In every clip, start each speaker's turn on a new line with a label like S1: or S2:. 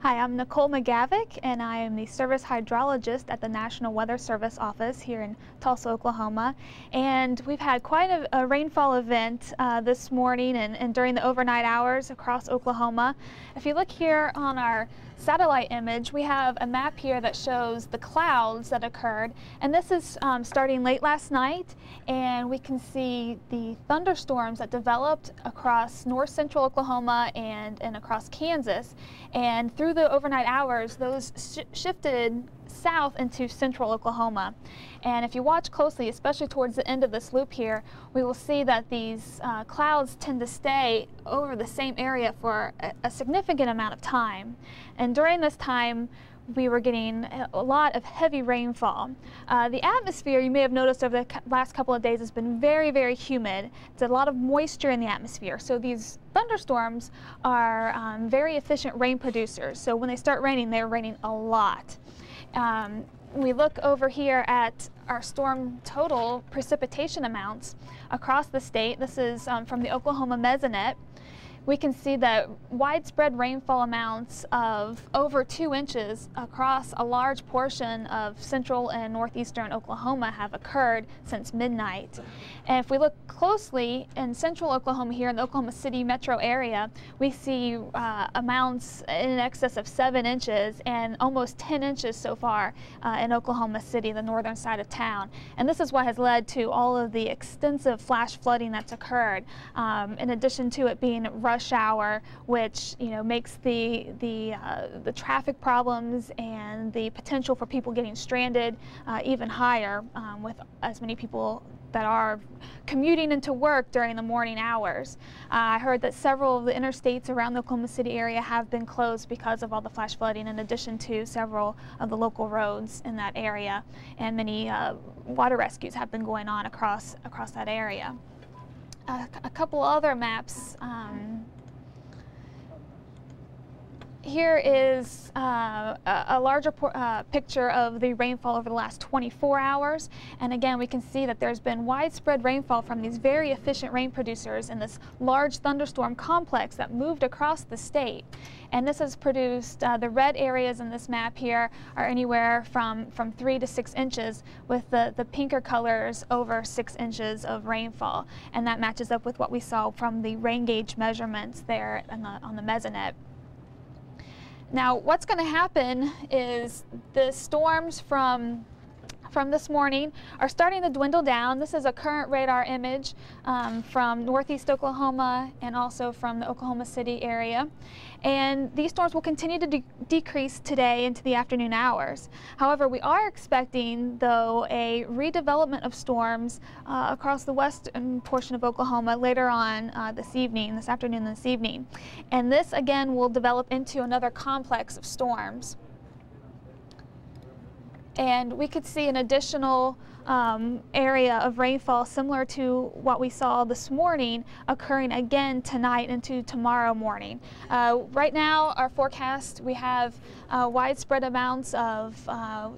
S1: Hi, I'm Nicole McGavock, and I am the Service Hydrologist at the National Weather Service office here in Tulsa, Oklahoma. And we've had quite a rainfall event this morning and during the overnight hours across Oklahoma. If you look here on our satellite image, we have a map here that shows the clouds that occurred. And this is starting late last night, and we can see the thunderstorms that developed across north central Oklahoma and across Kansas. And through the overnight hours, those shifted south into central Oklahoma. And if you watch closely, especially towards the end of this loop here, we will see that these clouds tend to stay over the same area for a significant amount of time. And during this time, we were getting a lot of heavy rainfall. The atmosphere, you may have noticed over the last couple of days, has been very, very humid. There's a lot of moisture in the atmosphere. So these thunderstorms are very efficient rain producers. So when they start raining, they're raining a lot. We look over here at our storm total precipitation amounts across the state. This is from the Oklahoma Mesonet. We can see that widespread rainfall amounts of over 2 inches across a large portion of central and northeastern Oklahoma have occurred since midnight. And if we look closely in central Oklahoma here in the Oklahoma City metro area, we see amounts in excess of 7 inches and almost 10 inches so far in Oklahoma City, the northern side of town. And this is what has led to all of the extensive flash flooding that's occurred, in addition to it being rush hour, which makes the traffic problems and the potential for people getting stranded even higher, with as many people that are commuting into work during the morning hours. I heard that several of the interstates around the Oklahoma City area have been closed because of all the flash flooding, in addition to several of the local roads in that area, and many water rescues have been going on across that area. A couple other maps. Here is a larger picture of the rainfall over the last 24 hours. And again, we can see that there's been widespread rainfall from these very efficient rain producers in this large thunderstorm complex that moved across the state. And this has produced, the red areas in this map here are anywhere from 3 to 6 inches, with the pinker colors over 6 inches of rainfall. And that matches up with what we saw from the rain gauge measurements there on the Mesonet. Now, what's going to happen is the storms from this morning are starting to dwindle down. This is a current radar image from northeast Oklahoma and also from the Oklahoma City area. And these storms will continue to decrease today into the afternoon hours. However, we are expecting, though, a redevelopment of storms across the western portion of Oklahoma later on this afternoon and this evening. And this, again, will develop into another complex of storms. And we could see an additional area of rainfall similar to what we saw this morning occurring again tonight into tomorrow morning. Right now, our forecast, we have widespread amounts of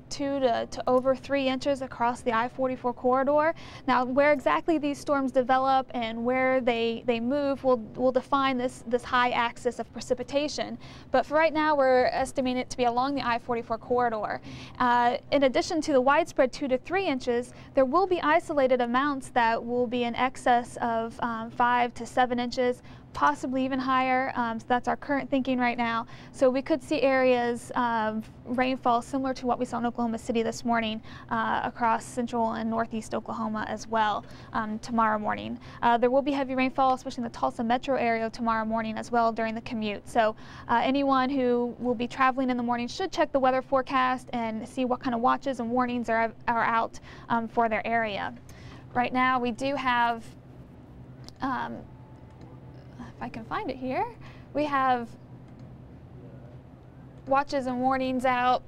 S1: 2 to over 3 inches across the I-44 corridor. Now, where exactly these storms develop and where they move will define this high axis of precipitation. But for right now, we're estimating it to be along the I-44 corridor. In addition to the widespread 2 to 3 inches, there will be isolated amounts that will be in excess of 5 to 7 inches, possibly even higher. So that's our current thinking right now. So we could see areas of rainfall similar to what we saw in Oklahoma City this morning across central and northeast Oklahoma as well tomorrow morning. There will be heavy rainfall, especially in the Tulsa metro area tomorrow morning as well during the commute. So anyone who will be traveling in the morning should check the weather forecast and see what kind of watches and warnings are out for their area. Right now we do have if I can find it here, we have watches and warnings out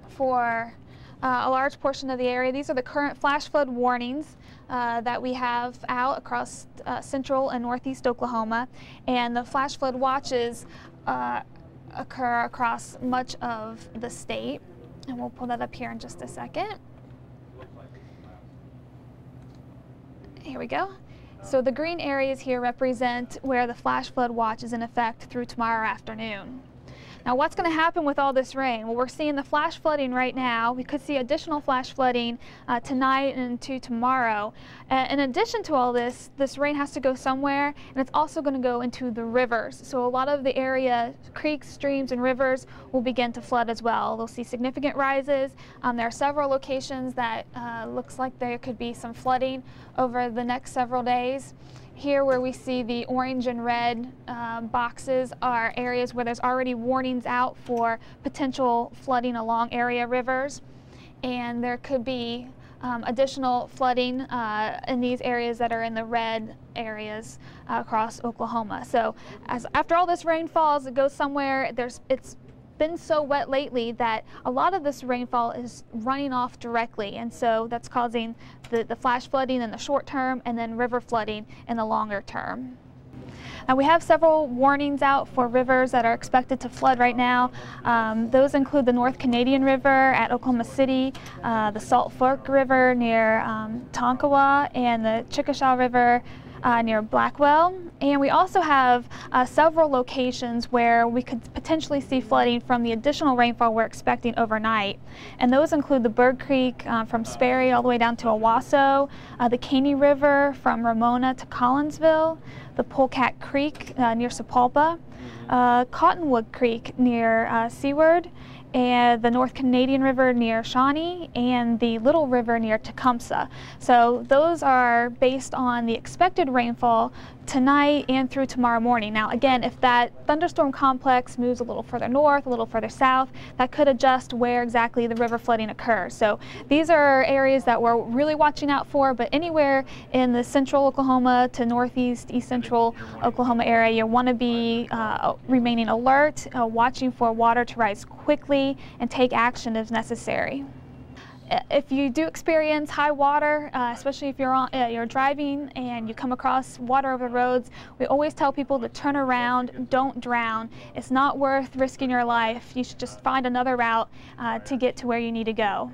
S1: for a large portion of the area. These are the current flash flood warnings that we have out across central and northeast Oklahoma, and the flash flood watches occur across much of the state. And we'll pull that up here in just a second. Here we go. So the green areas here represent where the flash flood watch is in effect through tomorrow afternoon. Now what's going to happen with all this rain? Well, we're seeing the flash flooding right now. We could see additional flash flooding tonight and into tomorrow. In addition to all this rain has to go somewhere, and it's also going to go into the rivers. So a lot of the area, creeks, streams, and rivers will begin to flood as well. They'll see significant rises. There are several locations that looks like there could be some flooding over the next several days. Here where we see the orange and red boxes are areas where there's already warnings out for potential flooding along area rivers, and there could be additional flooding in these areas that are in the red areas across Oklahoma. So after all this rain falls, it goes somewhere. It's been so wet lately that a lot of this rainfall is running off directly, and so that's causing the flash flooding in the short term and then river flooding in the longer term. Now we have several warnings out for rivers that are expected to flood right now. Those include the North Canadian River at Oklahoma City, the Salt Fork River near Tonkawa, and the Chickasha River near Blackwell. And we also have several locations where we could potentially see flooding from the additional rainfall we're expecting overnight. And those include the Bird Creek from Sperry all the way down to Owasso, the Caney River from Ramona to Collinsville, the Polecat Creek near Sapulpa, Cottonwood Creek near Seward, and the North Canadian River near Shawnee, and the Little River near Tecumseh. So those are based on the expected rainfall tonight and through tomorrow morning. Now again, if that thunderstorm complex moves a little further north, a little further south, that could adjust where exactly the river flooding occurs. So these are areas that we're really watching out for, but anywhere in the central Oklahoma to northeast, east central Oklahoma area, you want to be remaining alert, watching for water to rise quickly and take action if necessary. If you do experience high water, especially if you're driving and you come across water over the roads, we always tell people to turn around, don't drown. It's not worth risking your life. You should just find another route to get to where you need to go.